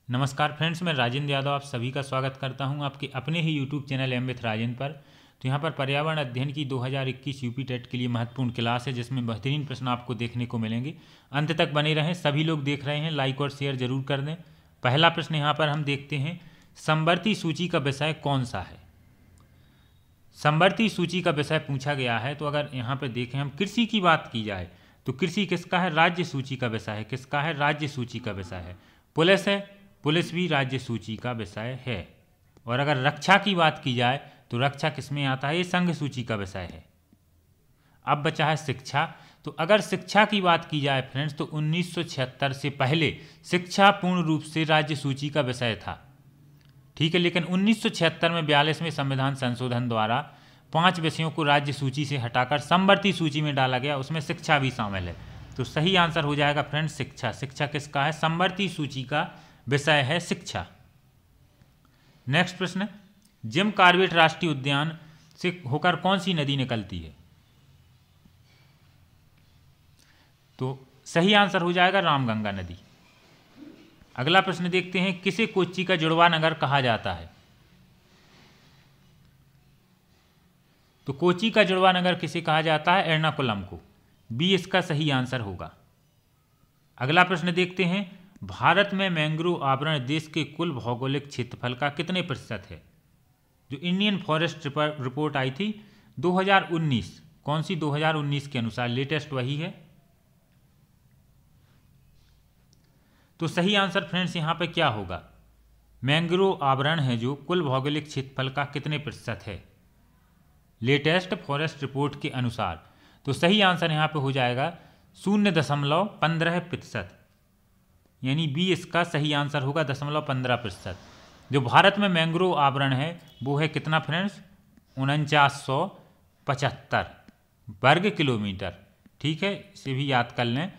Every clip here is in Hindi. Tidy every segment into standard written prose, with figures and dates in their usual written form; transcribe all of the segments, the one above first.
नमस्कार फ्रेंड्स, मैं राजेंद्र यादव आप सभी का स्वागत करता हूं आपके अपने ही YouTube channel M with Rajendra पर। तो यहां पर पर्यावरण अध्ययन की 2021 यूपी टेट के लिए महत्वपूर्ण क्लास है, जिसमें बेहतरीन प्रश्न आपको देखने को मिलेंगे। अंत तक बने रहें। सभी लोग देख रहे हैं, लाइक और शेयर जरूर कर दें। पहला प्रश्न यहाँ पर हम देखते हैं, समवर्ती सूची का विषय कौन सा है। समवर्ती सूची का विषय पूछा गया है। तो अगर यहाँ पर देखें हम, कृषि की बात की जाए तो कृषि किसका है? राज्य सूची का विषय है। किसका है? राज्य सूची का विषय है। पुलिस है, पुलिस भी राज्य सूची का विषय है। और अगर रक्षा की बात की जाए तो रक्षा किसमें आता है? ये संघ सूची का विषय है। अब बचा है शिक्षा। तो अगर शिक्षा की बात की जाए फ्रेंड्स, तो 1976 से पहले शिक्षा पूर्ण रूप से राज्य सूची का विषय था। ठीक है, लेकिन 1976 में 42वें संविधान संशोधन द्वारा 5 विषयों को राज्य सूची से हटाकर समवर्ती सूची में डाला गया। उसमें शिक्षा भी शामिल है। तो सही आंसर हो जाएगा फ्रेंड्स शिक्षा। शिक्षा किसका है? समवर्ती सूची का विषय है शिक्षा। नेक्स्ट प्रश्न, जिम कॉर्बेट राष्ट्रीय उद्यान से होकर कौन सी नदी निकलती है? तो सही आंसर हो जाएगा रामगंगा नदी। अगला प्रश्न देखते हैं, किसे कोच्चि का जुड़वा नगर कहा जाता है? तो कोच्चि का जुड़वा नगर किसे कहा जाता है? एर्नाकुलम को। बी इसका सही आंसर होगा। अगला प्रश्न देखते हैं, भारत में मैंग्रोव आवरण देश के कुल भौगोलिक क्षेत्रफल का कितने प्रतिशत है? जो इंडियन फॉरेस्ट रिपोर्ट आई थी 2019, कौन सी? 2019 के अनुसार, लेटेस्ट वही है। तो सही आंसर फ्रेंड्स यहाँ पे क्या होगा? मैंग्रोव आवरण है जो कुल भौगोलिक क्षेत्रफल का कितने प्रतिशत है, लेटेस्ट फॉरेस्ट रिपोर्ट के अनुसार। तो सही आंसर यहाँ पे हो जाएगा 0.15%, यानी बी इसका सही आंसर होगा 0.15%। जो भारत में मैंग्रोव आवरण है वो है कितना फ्रेंड्स? 4975 वर्ग किलोमीटर। ठीक है, इसे भी याद कर लें,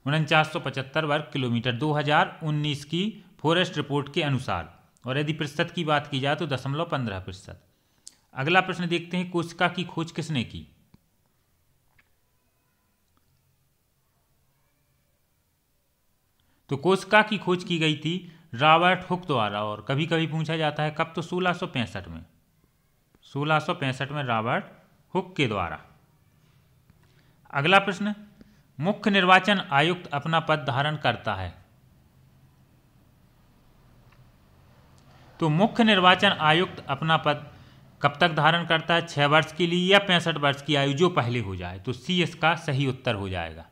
4975 वर्ग किलोमीटर 2019 की फॉरेस्ट रिपोर्ट के अनुसार। और यदि प्रतिशत की बात की जाए तो 0.15%। अगला प्रश्न देखते हैं, कोशिका की खोज किसने की? तो कोशिका की खोज की गई थी रॉबर्ट हुक द्वारा। और कभी कभी पूछा जाता है कब? तो 1665 में। 1665 में रॉबर्ट हुक के द्वारा। अगला प्रश्न, मुख्य निर्वाचन आयुक्त अपना पद धारण करता है। तो मुख्य निर्वाचन आयुक्त अपना पद कब तक धारण करता है? 6 वर्ष के लिए या 65 वर्ष की आयु, जो पहले हो जाए। तो सी इसका सही उत्तर हो जाएगा।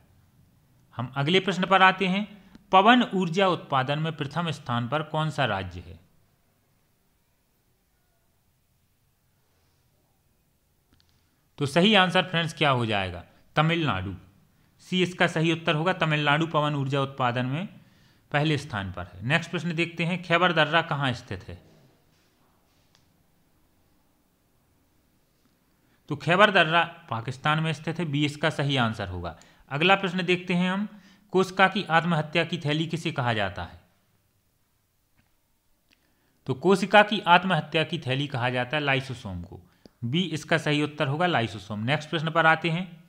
हम अगले प्रश्न पर आते हैं, पवन ऊर्जा उत्पादन में प्रथम स्थान पर कौन सा राज्य है? तो सही आंसर फ्रेंड्स क्या हो जाएगा? तमिलनाडु। सी इसका सही उत्तर होगा। तमिलनाडु पवन ऊर्जा उत्पादन में पहले स्थान पर है। नेक्स्ट प्रश्न देखते हैं, खैबर दर्रा कहां स्थित है? तो खैबर दर्रा पाकिस्तान में स्थित है। बी इसका सही आंसर होगा। अगला प्रश्न देखते हैं हम, कोशिका की आत्महत्या की थैली किसे कहा जाता है? तो कोशिका की आत्महत्या की थैली कहा जाता है लाइसोसोम को। बी इसका सही उत्तर होगा, लाइसोसोम। नेक्स्ट प्रश्न पर आते हैं,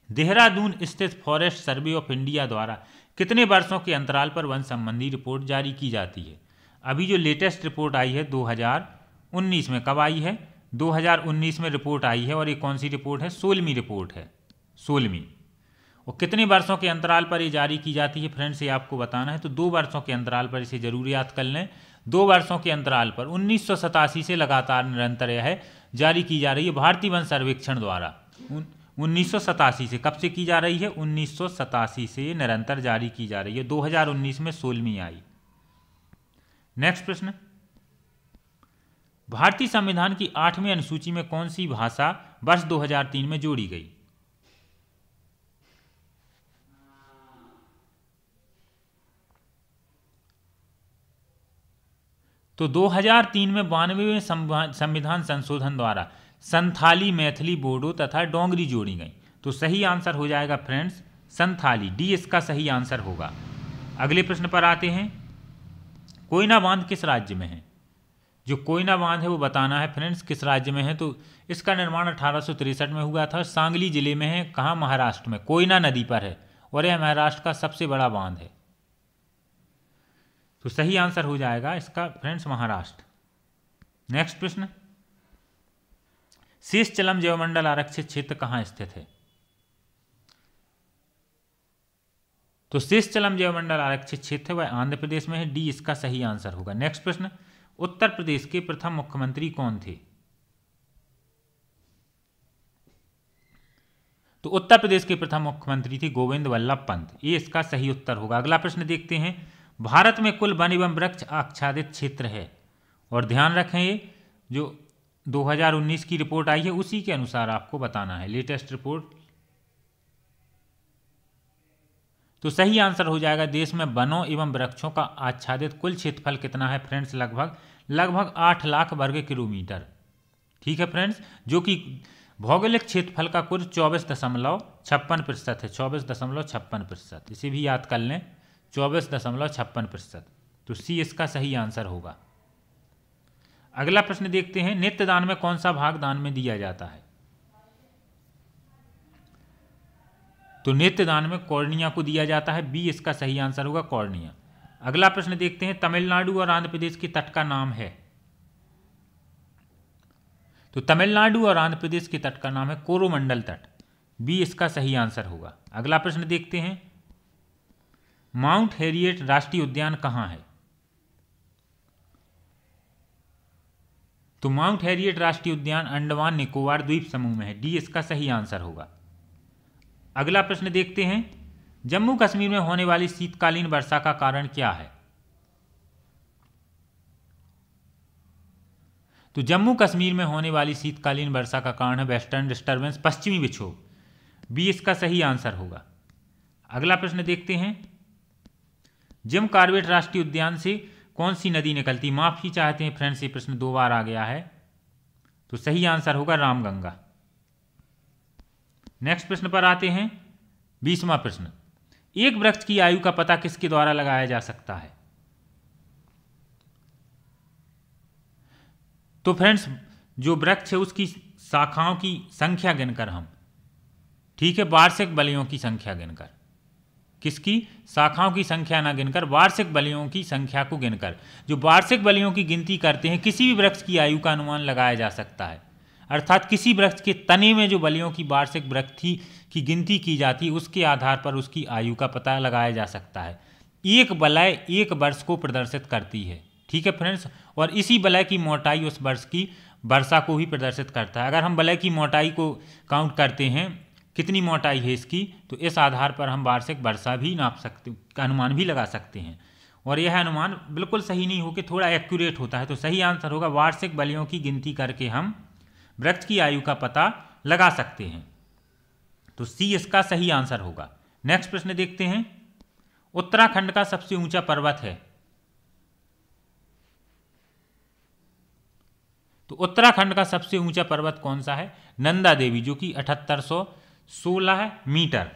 देहरादून स्थित फॉरेस्ट सर्वे ऑफ इंडिया द्वारा कितने वर्षों के अंतराल पर वन संबंधी रिपोर्ट जारी की जाती है? अभी जो लेटेस्ट रिपोर्ट आई है 2019 में। कब आई है? 2019 में रिपोर्ट आई है। और ये कौन सी रिपोर्ट है? 16वीं रिपोर्ट है, 16वीं। और कितने वर्षों के अंतराल पर ये जारी की जाती है फ्रेंड्स, ये आपको बताना है। तो 2 वर्षों के अंतराल पर, इसे जरूर याद कर लें। 2 वर्षों के अंतराल पर 1987 से लगातार निरंतर यह जारी की जा रही है भारतीय वन सर्वेक्षण द्वारा। 1987 से, कब से की जा रही है? 1987 से निरंतर जारी की जा रही है। 2019 में 16वीं आई। नेक्स्ट प्रश्न, भारतीय संविधान की 8वीं अनुसूची में कौन सी भाषा वर्ष 2003 में जोड़ी गई? तो 2003 में 92वें संविधान संशोधन द्वारा संथाली, मैथिली, बोडो तथा डोंगरी जोड़ी गई। तो सही आंसर हो जाएगा फ्रेंड्स संथाली। डी इसका सही आंसर होगा। अगले प्रश्न पर आते हैं, कोयना बांध किस राज्य में है? जो कोयना बांध है वो बताना है फ्रेंड्स किस राज्य में है। तो इसका निर्माण 1863 में हुआ था। सांगली जिले में है। कहाँ? महाराष्ट्र में, कोयना नदी पर है। और यह महाराष्ट्र का सबसे बड़ा बांध है। तो सही आंसर हो जाएगा इसका फ्रेंड्स महाराष्ट्र। नेक्स्ट प्रश्न, शेषचलम जैवमंडल आरक्षित क्षेत्र कहाँ स्थित है? तो शेषचलम जैवमंडल आरक्षित क्षेत्र वह आंध्र प्रदेश में है, डी इसका सही आंसर होगा। नेक्स्ट प्रश्न, उत्तर प्रदेश के प्रथम मुख्यमंत्री कौन थे? तो उत्तर प्रदेश के प्रथम मुख्यमंत्री थे गोविंद वल्लभ पंत, ये इसका सही उत्तर होगा। अगला प्रश्न देखते हैं, भारत में कुल वन एवं वृक्ष आच्छादित क्षेत्र है, और ध्यान रखें ये जो 2019 की रिपोर्ट आई है उसी के अनुसार आपको बताना है, लेटेस्ट रिपोर्ट। तो सही आंसर हो जाएगा, देश में वनों एवं वृक्षों का आच्छादित कुल क्षेत्रफल कितना है फ्रेंड्स? लगभग 8 लाख वर्ग किलोमीटर। ठीक है फ्रेंड्स, जो कि भौगोलिक क्षेत्रफल का कुल 24.56% है, 24.56%। इसे भी याद कर लें, 24.56%। तो सी इसका सही आंसर होगा। अगला प्रश्न देखते हैं, नेत्रदान में कौन सा भाग दान में दिया जाता है? तो नेत्रदान में कॉर्निया को दिया जाता है, बी इसका सही आंसर होगा, कॉर्निया। अगला प्रश्न देखते हैं, तमिलनाडु और आंध्र प्रदेश के तट का नाम है? तो तमिलनाडु और आंध्र प्रदेश के तट का नाम है कोरोमंडल तट, बी इसका सही आंसर होगा। अगला प्रश्न देखते हैं, माउंट हैरियट राष्ट्रीय उद्यान कहाँ है? तो माउंट हैरियट राष्ट्रीय उद्यान अंडमान निकोबार द्वीप समूह में है, डी इसका सही आंसर होगा। अगला प्रश्न देखते हैं, जम्मू कश्मीर में होने वाली शीतकालीन वर्षा का कारण क्या है? तो जम्मू कश्मीर में होने वाली शीतकालीन वर्षा का कारण है वेस्टर्न डिस्टर्बेंस, पश्चिमी विक्षोभ, बी इसका सही आंसर होगा। अगला प्रश्न देखते हैं, जिम कॉर्बेट राष्ट्रीय उद्यान से कौन सी नदी निकलती? माफी चाहते हैं फ्रेंड्स, ये प्रश्न 2 बार आ गया है, तो सही आंसर होगा रामगंगा। नेक्स्ट प्रश्न पर आते हैं, 20वां प्रश्न, एक वृक्ष की आयु का पता किसके द्वारा लगाया जा सकता है? तो फ्रेंड्स, जो वृक्ष है उसकी शाखाओं की संख्या गिनकर हम, ठीक है, वार्षिक बलियों की संख्या गिनकर, किसकी? शाखाओं की संख्या ना गिनकर वार्षिक बलियों की संख्या को गिनकर, जो वार्षिक बलियों की गिनती करते हैं, किसी भी वृक्ष की आयु का अनुमान लगाया जा सकता है। अर्थात किसी वृक्ष के तने में जो बलियों की वार्षिक वृद्धि की गिनती की जाती है उसके आधार पर उसकी आयु का पता लगाया जा सकता है। एक बलय 1 वर्ष को प्रदर्शित करती है, ठीक है फ्रेंड्स, और इसी बलय की मोटाई उस वर्ष की वर्षा को ही प्रदर्शित करता है। अगर हम बलय की मोटाई को काउंट करते हैं, कितनी मोटाई है इसकी, तो इस आधार पर हम वार्षिक वर्षा भी नाप सकते, अनुमान भी लगा सकते हैं। और यह अनुमान बिल्कुल सही नहीं होकर थोड़ा एक्यूरेट होता है, तो सही आंसर होगा वार्षिक बलियों की गिनती करके हम वृक्ष की आयु का पता लगा सकते हैं। तो सी इसका सही आंसर होगा। नेक्स्ट प्रश्न देखते हैं, उत्तराखंड का सबसे ऊंचा पर्वत है? तो उत्तराखंड का सबसे ऊंचा पर्वत कौन सा है? नंदा देवी, जो कि 7816 मीटर,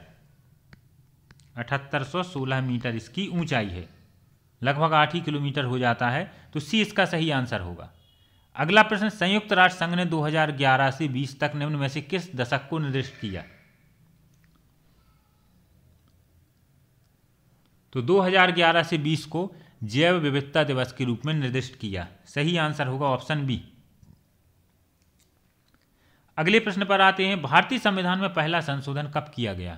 7816 मीटर इसकी ऊंचाई है, लगभग 8 ही किलोमीटर हो जाता है। तो सी इसका सही आंसर होगा। अगला प्रश्न, संयुक्त राष्ट्र संघ ने 2011 से 20 तक निम्न में से किस दशक को निर्दिष्ट किया? तो 2011 से 20 को जैव विविधता दिवस के रूप में निर्दिष्ट किया, सही आंसर होगा ऑप्शन बी। अगले प्रश्न पर आते हैं, भारतीय संविधान में पहला संशोधन कब किया गया?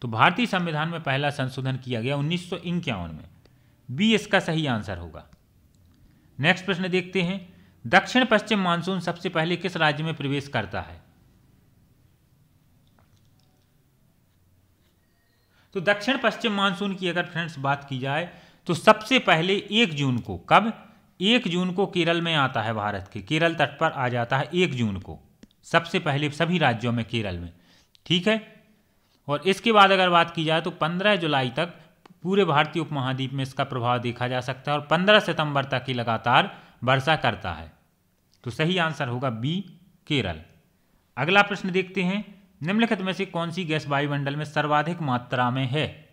तो भारतीय संविधान में पहला संशोधन किया गया 1951 में, बी इसका सही आंसर होगा। नेक्स्ट प्रश्न देखते हैं, दक्षिण पश्चिम मानसून सबसे पहले किस राज्य में प्रवेश करता है? तो दक्षिण पश्चिम मानसून की अगर फ्रेंड्स बात की जाए तो सबसे पहले 1 जून को, कब? 1 जून को केरल में आता है, भारत के केरल तट पर आ जाता है 1 जून को, सबसे पहले सभी राज्यों में, केरल में, ठीक है। और इसके बाद अगर बात की जाए तो 15 जुलाई तक पूरे भारतीय उपमहाद्वीप में इसका प्रभाव देखा जा सकता है और 15 सितंबर तक ही लगातार वर्षा करता है। तो सही आंसर होगा बी, केरल। अगला प्रश्न देखते हैं, निम्नलिखित में से कौन सी गैस वायुमंडल में सर्वाधिक मात्रा में है?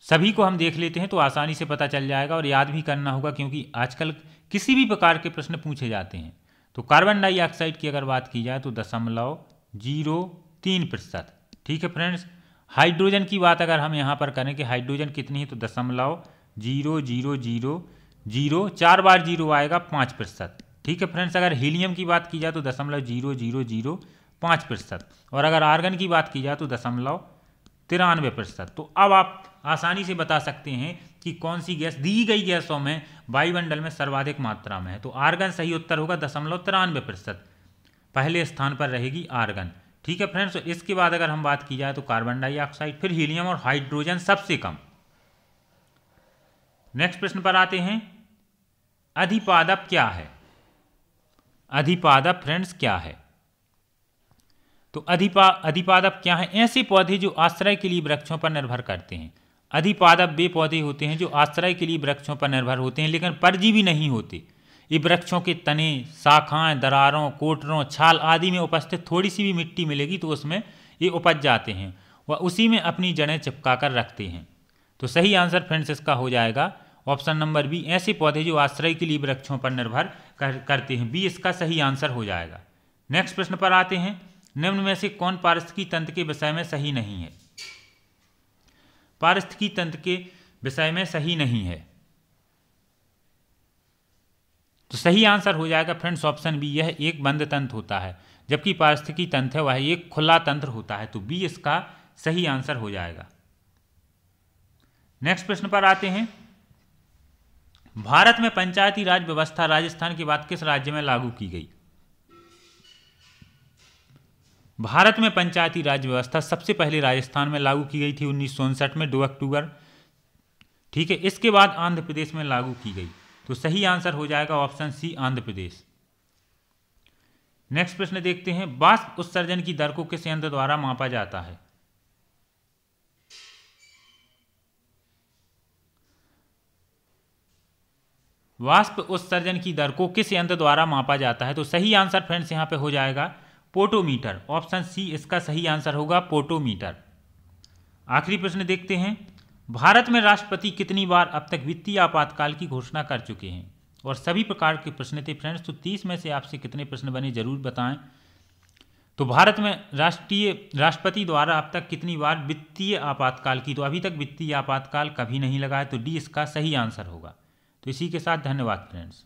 सभी को हम देख लेते हैं तो आसानी से पता चल जाएगा और याद भी करना होगा, क्योंकि आजकल किसी भी प्रकार के प्रश्न पूछे जाते हैं। तो कार्बन डाइऑक्साइड की अगर बात की जाए तो 0.03%, ठीक है फ्रेंड्स। हाइड्रोजन की बात अगर हम यहाँ पर करें कि हाइड्रोजन कितनी है, तो 0.0000, 4 बार जीरो आएगा 5%। ठीक है फ्रेंड्स, अगर हीलियम की बात की जाए तो 0.0005%, और अगर आर्गन की बात की जाए तो 0.93%। तो अब आप आसानी से बता सकते हैं कि कौन सी गैस दी गई गैसों में वायुमंडल में सर्वाधिक मात्रा में है। तो आर्गन सही उत्तर होगा 0.93%, पहले स्थान पर रहेगी आर्गन। ठीक है फ्रेंड्स, तो इसके बाद अगर हम बात की जाए तो कार्बन डाइऑक्साइड, फिर हीलियम और हाइड्रोजन सबसे कम। नेक्स्ट प्रश्न पर आते हैं, अधिपादप क्या है? अधिपादप फ्रेंड्स क्या है? तो अधिपादप क्या है? ऐसे पौधे जो आश्रय के लिए वृक्षों पर निर्भर करते हैं। अधिपादप वे पौधे होते हैं जो आश्रय के लिए वृक्षों पर निर्भर होते हैं लेकिन परजीवी नहीं होते। ये वृक्षों के तने, शाखाएं, दरारों, कोटरों, छाल आदि में उपस्थित थोड़ी सी भी मिट्टी मिलेगी तो उसमें ये उपज जाते हैं व उसी में अपनी जड़ें चिपका कर रखते हैं। तो सही आंसर फ्रेंड्स इसका हो जाएगा ऑप्शन नंबर बी, ऐसे पौधे जो आश्रय के लिए वृक्षों पर निर्भर करते हैं। बी इसका सही आंसर हो जाएगा। नेक्स्ट प्रश्न पर आते हैं, निम्न में से कौन पारिस्थितिकी तंत्र के विषय में सही नहीं है? पारिस्थितिकी तंत्र के विषय में सही नहीं है, तो सही आंसर हो जाएगा फ्रेंड्स ऑप्शन बी, यह एक बंद तंत्र होता है, जबकि पारिस्थितिकी तंत्र है वह एक खुला तंत्र होता है। तो बी इसका सही आंसर हो जाएगा। नेक्स्ट प्रश्न पर आते हैं, भारत में पंचायती राज व्यवस्था राजस्थान के बाद किस राज्य में लागू की गई? भारत में पंचायती राज व्यवस्था सबसे पहले राजस्थान में लागू की गई थी 1959 में 2 अक्टूबर। ठीक है, इसके बाद आंध्र प्रदेश में लागू की गई। तो सही आंसर हो जाएगा option C, Andhra Pradesh. Next प्रश्न देखते हैं, वाष्प उत्सर्जन की दर को किस यंत्र द्वारा मापा जाता है? वाष्प उत्सर्जन की दर को किस यंत्र द्वारा मापा जाता है? तो सही आंसर फ्रेंड्स यहां पे हो जाएगा पोटोमीटर। ऑप्शन सी इसका सही आंसर होगा, पोटोमीटर। आखिरी प्रश्न देखते हैं, भारत में राष्ट्रपति कितनी बार अब तक वित्तीय आपातकाल की घोषणा कर चुके हैं? और सभी प्रकार के प्रश्न थे फ्रेंड्स, तो 30 में से आपसे कितने प्रश्न बने जरूर बताएं। तो भारत में राष्ट्रपति द्वारा अब तक कितनी बार वित्तीय आपातकाल की? तो अभी तक वित्तीय आपातकाल कभी नहीं लगा है, तो डी इसका सही आंसर होगा। तो इसी के साथ धन्यवाद फ्रेंड्स।